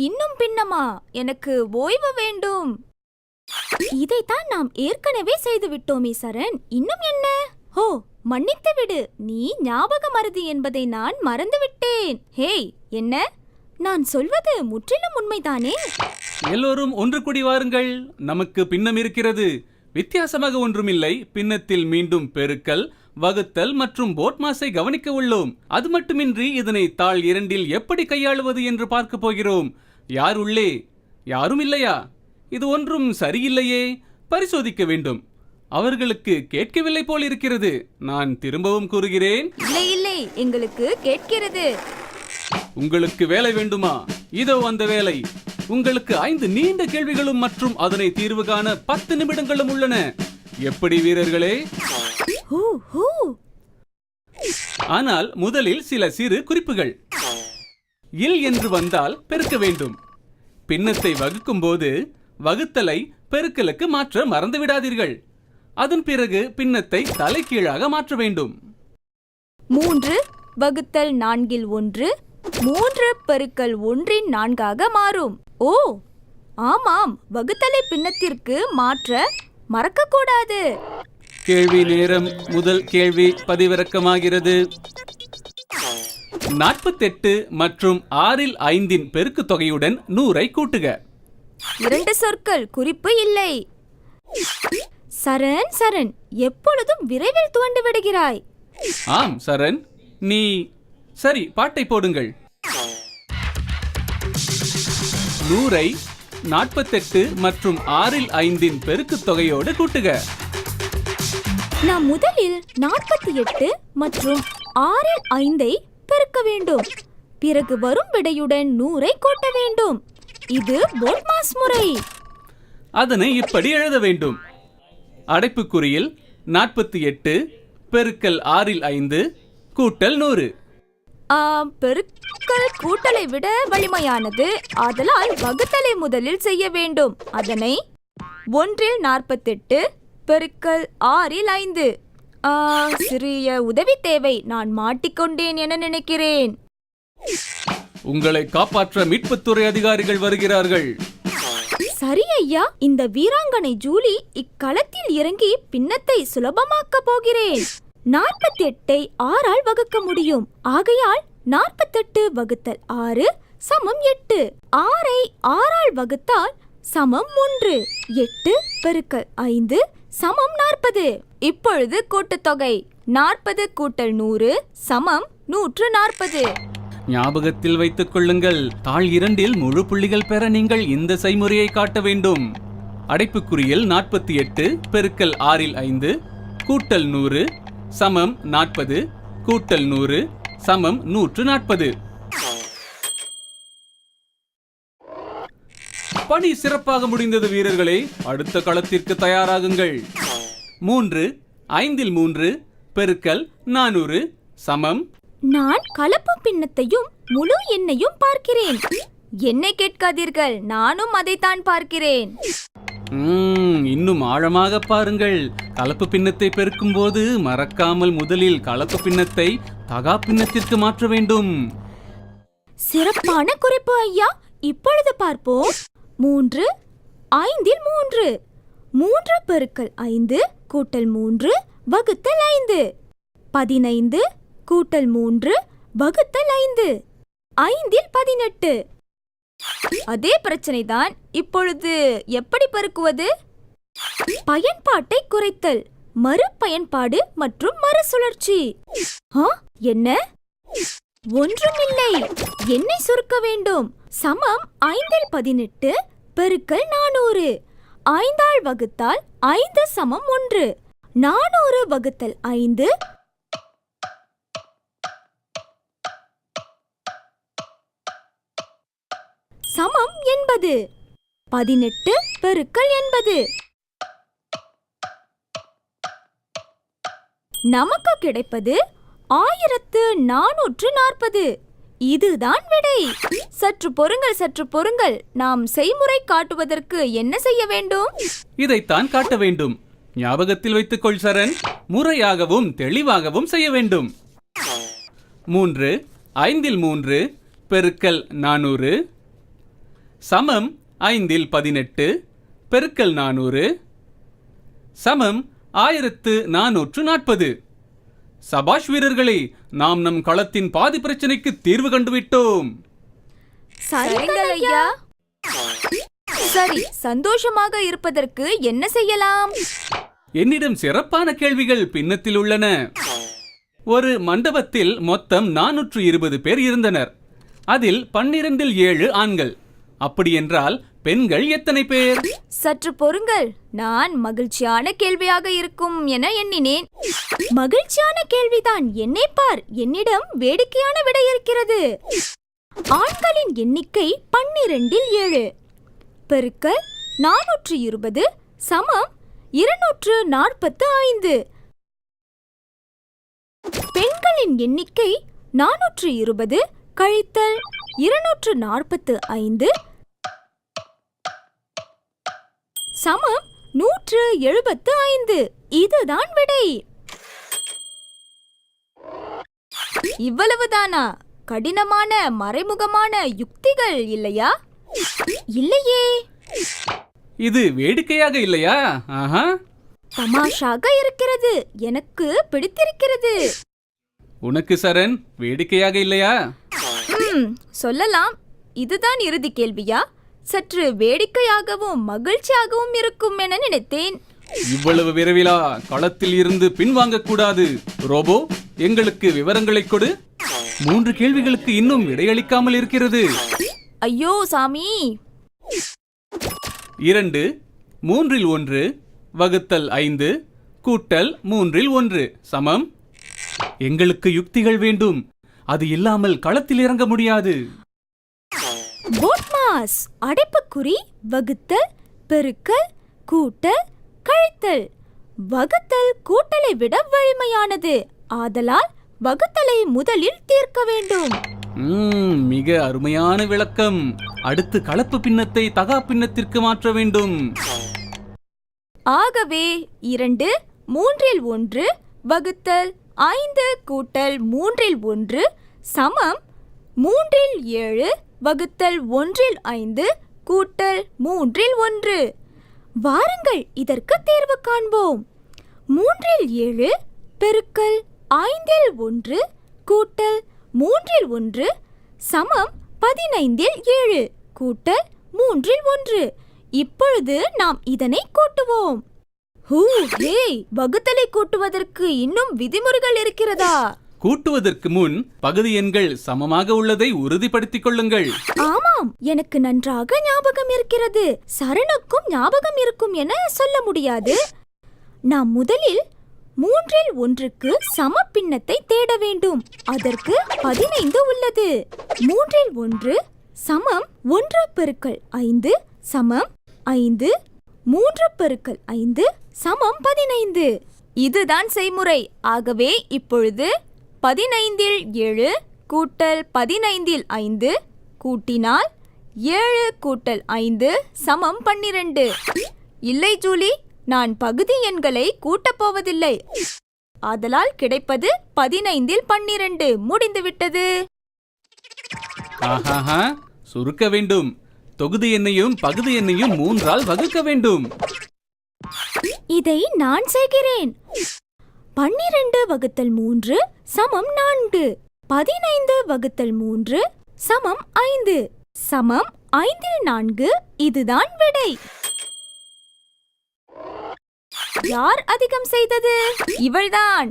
இன்னும் பின்னமா? எனக்கு ஓய்வு வேண்டும். இதைத்தான் நாம் ஏற்கனவே செய்து விட்டோமே சரண். இன்னும் என்ன? ஹோ, மன்னித்து விடு. நீ ஞாபக மறதி என்பதை நான் மறந்துவிட்டேன். ஹேய், என்ன? நான் சொல்வது முற்றிலும் உண்மைதானே? எல்லோரும் ஒன்று கூடி வாருங்கள். நமக்கு பின்னம் இருக்கிறது. வித்தியாசமாக ஒன்றுமில்லை. பின்னத்தில் மீண்டும் பெருக்கல், வகுத்தல் மற்றும் போட்மாஸை கவனிக்க உள்ளோம். அது மட்டுமின்றி இதனை தாள் 2 எப்படி கையாளுவது என்று பார்க்க போகிறோம். யார் உள்ளே? யாரும் இல்லையா? இது ஒன்றும் சரியில்லையே. பரிசோதிக்க வேண்டும். அவர்களுக்கு கேட்கவில்லை போல் இருக்கிறது. நான் திரும்பவும் கூறுகிறேன். இல்லை இல்லை, எங்களுக்கு கேட்கிறது. உங்களுக்கு வேலை வேண்டுமா? இதோ அந்த வேலை. உங்களுக்கு 5 நீண்ட கேள்விகளும் மற்றும் அதனை தீர்வு காண 10 நிமிடங்களும் உள்ளன. எப்படி வீரர்களே? ஆனால் முதலில் சில சிறு குறிப்புகள். இல் என்று வந்தால் பெருக்க வேண்டும். பின்னத்தை வகுக்கும் போது வகுத்தலை பெருக்கலுக்கு மாற்ற மறந்துவிடாதீர்கள். அதன் பிறகு பின்னத்தை தலைகீழாக மாற்ற வேண்டும். 3 வகுத்தல் 4 1 3 பெருக்கல் 1 4 மாறும். ஓ ஆமாம், வகுத்தலை பின்னத்திற்கு மாற்ற மறக்கக்கூடாது. கேள்வி நேரம். முதல் கேள்வி பதிவிறக்கமாகிறது. 48 மற்றும் 6 பெருக்கு தொகையுடன் 100 கூட்டுக. 2 சொற்கள், குறிப்பு இல்லை. சரண் சரண், எப்பொழுதும் விரைவில் துவண்டு விடுகிறாய். ஆம் சரண், நீ சரி. பாட்டை போடுங்கள். 100 48 மற்றும் 6 பெருக்கு தொகையோடு கூட்டுக. நாம் முதலில் 48 மற்றும் 6 பெருக்க வேண்டும். பிறகு வரும் விடையுடன் 100 கூட்ட வேண்டும். இது போட்மாஸ் முறை. அதனை இப்படி எழுத வேண்டும். அடைப்புக்குறியில் 48 பெருக்கல் 6 கூட்டல் 100. பெருக்கல் கூட்டலை விட வலிமையானது. ஆதலால் வகுத்தலை முதலில் செய்ய வேண்டும். அதனை 1 48 பெருக்கல் 6 சிறிய உதவி தேவை. நான் மாட்டிக்கொண்டேன் என நினைக்கிறேன். உங்களை காப்பாற்ற மீட்புத்துறை அதிகாரிகள் வருகிறார்கள். சரி ஐயா, இந்த வீராங்கனை ஜூலி இக்களத்தில் இறங்கி பின்னத்தை சுலபமாக்க போகிறேன். 48 6 வகுக்க முடியும். ஆகையால் 48 வகுத்தல் 6 சமம் 8. 6 6 வகுத்தால் சமம் 1. 8 பெருக்கல் 5 சமம் 40. இப்பொழுது கூட்டுத்தொகை 40 கூட்டல் 100 சமம் 140. ஞாபகத்தில் வைத்துக் கொள்ளுங்கள். தாள் 2 முழு புள்ளிகள் பெற நீங்கள் இந்த செய்முறையை காட்ட வேண்டும். அடைப்புக்குறியில் 48 பெருக்கல் 6 கூட்டல் 100 சமம் 40 கூட்டல் 100 சமம் 140. பணி சிறப்பாக முடிந்தது வீரர்களே. அடுத்த களத்திற்கு தயாராகுங்கள். 3 5 3 பெருக்கல் 400 சமம். நான் கலப்பு பின்னத்தையும் முழு எண்ணையும் பார்க்கிறேன். என்னை கேட்காதீர்கள், நானும் அதைத்தான் பார்க்கிறேன். இன்னும் ஆழமாக பாருங்கள். கலப்பு பின்னத்தை பெருக்கும் போது மறக்காமல் முதலில் கலப்பு பின்னத்தை தகா பின்னத்திற்கு மாற்ற வேண்டும். சிறப்பான குறிப்பு ஐயா. இப்பொழுது பார்ப்போம். 3 5 3 3 பெருக்கல் 5 கூட்டல் 3 வகுத்தல் 5. 15 கூட்டல் 3 வகுத்தல் 5. 5 18. அதே பிரச்சனைதான். இப்பொழுது எப்படி பெருக்குவது? பயன்பாட்டை குறைத்தல், மறு பயன்பாடு மற்றும் மறுசுழற்சி. என்ன? ஒன்றுமில்லை. எண்ணை சுருக்க வேண்டும். சமம் 5 18 பெருக்கல் 400. 5 வகுத்தால் 5 சமம் 1. 400 வகுத்தல் 5 சமம் 80. 18 பெருக்கல் 80. நமக்கு கிடைப்பது 1440. இதுதான் விடை. சற்று பொறுங்கள். நாம் செய்முறை காட்டுவதற்கு என்ன செய்ய வேண்டும்? இதைத்தான் காட்ட வேண்டும். ஞாபகத்தில் வைத்துக்கொள் சரண். முறையாகவும் தெளிவாகவும் செய்ய வேண்டும். 3 5 3 பெருக்கல் 400 சமம் 5 ல் 18 பெருக்கல் 400 சமம் 1440. சபாஷ் வீரர்களே, நாம் நம் களத்தின் பாதி பிரச்சனைக்கு தீர்வு கண்டுவிட்டோம். சரிங்கள் ஐயா. சரி, சந்தோஷமாக இருப்பதற்கு என்ன செய்யலாம்? என்னிடம் சிறப்பான கேள்விகள் பின்னத்தில் உள்ளன. ஒரு மண்டபத்தில் மொத்தம் 420 பேர் இருந்தனர். அதில் 12 ல் 7 ஆண்கள். அப்படியென்றால் பெண்கள் எத்தனை பேர்? சற்று பொறுங்கள், நான் மகிழ்ச்சியான கேள்வியாக இருக்கும் என எண்ணினேன். மகிழ்ச்சியான கேள்விதான். என்னை பார், என்னிடம் வேடிக்கையான விடை இருக்கிறது. ஆண்களின் எண்ணிக்கை 12 ல் 7 பெருக்கல் 420 சமம் 245. பெண்களின் எண்ணிக்கை 420 கழித்தல் 245 சமம் 175. இதுதான் விடை. இவ்வளவுதானா? கடினமான மறைமுகமான யுக்திகள் இல்லையா? இல்லையே. இது வேடிக்கையாக இல்லையா? ஆஹா, தமாஷாக இருக்கிறது. எனக்கு பிடித்திருக்கிறது. உனக்கு சரண் வேடிக்கையாக இல்லையா? சொல்லலாம். இதுதான் இறுதி கேள்வியா? சற்று வேடிக்கையாகவும் மகிழ்ச்சியாகவும் இருக்கும் என நினைத்தேன். இவ்வளவு விரைவிலா களத்தில் இருந்து பின்வாங்க கூடாது. ரோபோ, எங்களுக்கு விவரங்களை கொடு. 3 கேள்விகளுக்கு இன்னும் விடையளிக்காமல் இருக்கிறது. ஐயோ சாமி. 2 3 ல் 1 வகுத்தல் 5 கூட்டல் 3 ல் 1 சமம். எங்களுக்கு யுக்திகள் வேண்டும். அது இல்லாமல் களத்தில் இறங்க முடியாது. போட்மாஸ் அடைப்புக்குறி வகுத்தல் பெருக்கல் கூட்டல் கழித்தல். வகுத்தல் கூட்டலை விட வலிமையானது. ஆதலால் வகுத்தலை முதலில் தீர்க்க வேண்டும். மிக அருமையான விளக்கம். அடுத்து கலப்பு பின்னத்தை தகா பின்னத்திற்கு மாற்ற வேண்டும். ஆகவே 2 3 ல் 1 வகுத்தல் 5 கூட்டல் 3 ல் 1 சமம் 3 ல் 7 வகுத்தல் 1 ல் 5 கூட்டல் 3 ல் 1. வாருங்கள் இதற்கு தீர்வு காண்போம். 3 ல் 7 பெருக்கல் 5 ல் 1 கூட்டல் 3 ல் 1 சமம் 15 ல் 7 கூட்டல் 3 ல் 1. இப்பொழுது நாம் இதனை கூட்டுவோம். வகுத்தலை கூட்டுவதற்கு இன்னும் விதிமுறைகள் இருக்கிறதா? கூட்டுவதற்கு முன் பகுதி எண்கள் சமமாக உள்ளதை உறுதிப்படுத்திக் கொள்ளுங்கள். ஆமாம், எனக்கு நன்றாக ஞாபகம் இருக்கிறது. சரணுக்கும் ஞாபகம் இருக்கும் என சொல்ல முடியாது. நாம் முதலில் 3 ல் 1க்கு சம பின்னத்தை தேட வேண்டும். அதற்கு 15 உள்ளது. 3 ல் 1 சமம் 1 பெருக்கல் 5 சமம் 5. 3 பெருக்கல் 5 சமம் 15. இதுதான் செய்முறை. ஆகவே இப்பொழுது 15 ல் 7 கூட்டல் 15 ல் 5 கூட்டினால் 7 கூட்டல் 5 சமம் 12. இல்லை ஜூலி, நான் பகுதி எண்களை கூட்டப் போவதில்லை. ஆதலால் கிடைப்பது 15 ல் 12. முடிந்துவிட்டது. ஆஹாஹா, சுருக்க வேண்டும். தொகுதி எண்ணையும் பகுதி எண்ணையும் 3 ஆல் வகுக்க வேண்டும். இதை நான் செய்கிறேன். 12 வகுத்தல் 3 சமம் 4. 15 வகுத்தல் 3 சமம் 5 சமம் 5 ல் 4. இதுதான் விடை. யார் அதிகம் செய்தது? இவள்தான்.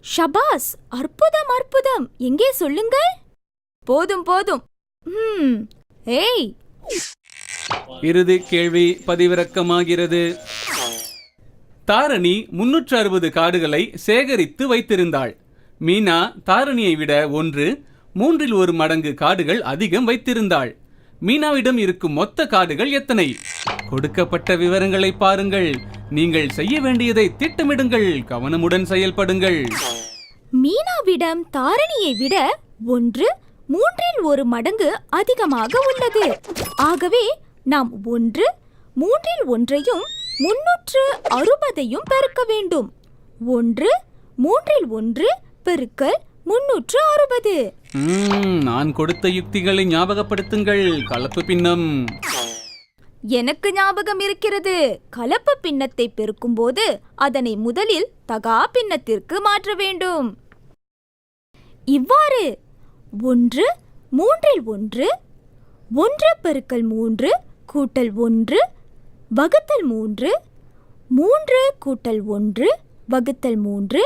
ஷபாஸ், அற்புதம் அற்புதம். எங்கே சொல்லுங்கள். போதும் போதும். ஏய், இறுதி கேள்வி பதிவிறக்கமாகிறது. தாரணி 360 கார்டுகளை சேகரித்து வைத்திருந்தாள். மீனா தாரணியை விட 1 3 ல் 1 மடங்கு கார்டுகள் அதிகம் வைத்திருந்தாள். மீனாவிடம் இருக்கும் மொத்த கார்டுகள் எத்தனை? கொடுக்கப்பட்ட விவரங்களை பாருங்கள். நீங்கள் செய்ய வேண்டியதை திட்டமிடுங்கள். கவனமுடன் செயல்படுங்கள். மீனாவிடம் தாரணியை விட 1 3 ல் 1 மடங்கு அதிகமாக உள்ளது. ஆகவே நாம் 1 3 ல் 1ஐயும் 360ஐயும் பெருக்க வேண்டும். 1 3 ல் 1 பெருக்கல் 360. நான் கொடுத்த யுக்திகளை ஞாபகப்படுத்துங்கள். கலப்பு பின்னம். எனக்கு ஞாபகம் இருக்கிறது. கலப்பு பின்னத்தை பெருக்கும்போது அதனை முதலில் தகா பின்னத்திற்கு மாற்ற வேண்டும். இவ்வாறு 1 3 1 1 பெருக்கல் 3 கூட்டல் 1 வகுத்தல் 3 3 கூட்டல் 1 வகுத்தல் 3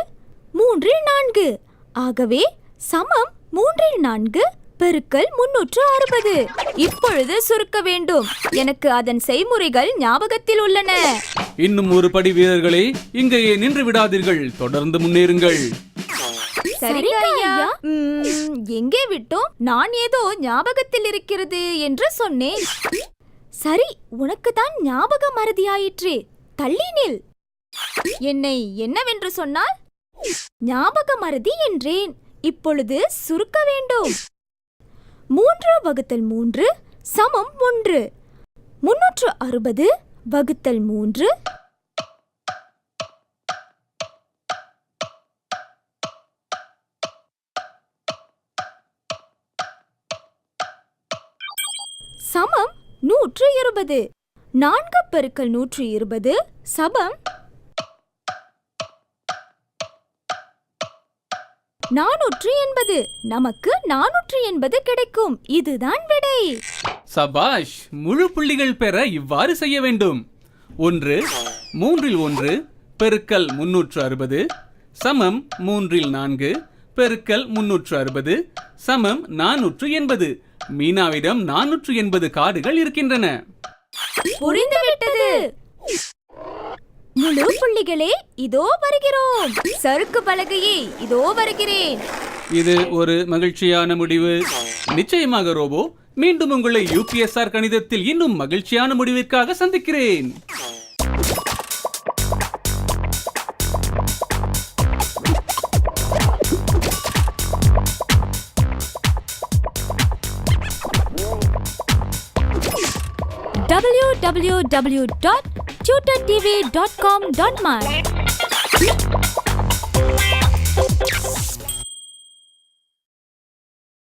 3 4. ஆகவே சமம் 3 4 பெருக்கல் 360. இப்பொழுது சுருக்க வேண்டும். எனக்கு அதன் செய்முறைகள் ஞாபகத்தில் உள்ளன. இன்னும் ஒரு படி வீரர்களே, இங்கேயே நின்று விடாதீர்கள். தொடர்ந்து முன்னேறுங்கள். சரிங்க ஐயா. எங்கே விட்டோம்? நான் ஏதோ ஞாபகத்தில் இருக்கிறது என்று சொன்னேன். சரி, உனக்கு தான் ஞாபக மறதியாயிற்றே. தள்ளி நில். என்னை என்னவென்று சொன்னால்? ஞாபக மறதி என்றேன். இப்பொழுது சுருக்க வேண்டும். 3 வகுத்தல் 3 சமம் 1. 360 வகுத்தல் 3 சமம் 120. 4 பெருக்கல் 120 சமம் 480. நமக்கு 480 கிடைக்கும். இதுதான் விடை. சபாஷ்! முழு புள்ளிகள் பெற இவ்வாறு செய்ய வேண்டும். 1 3 1 பெருக்கல் 360 சமம் 3 4 பெருக்கல் 360 சமம் 480. மீனாவிடம் 480 கார்டுகள் இருக்கின்றன. புரிந்துவிட்டது. முழு புள்ளிகளே, இதோ வருகிறோம். சறுக்கு பலகையே, இதோ வருகிறேன். இது ஒரு மகிழ்ச்சியான முடிவு. நிச்சயமாக ரோபோ, மீண்டும் உங்களை யூபிஎஸ்ஆர் கணிதத்தில் இன்னும் மகிழ்ச்சியான முடிவிற்காக சந்திக்கிறேன். www.tutortv.com.my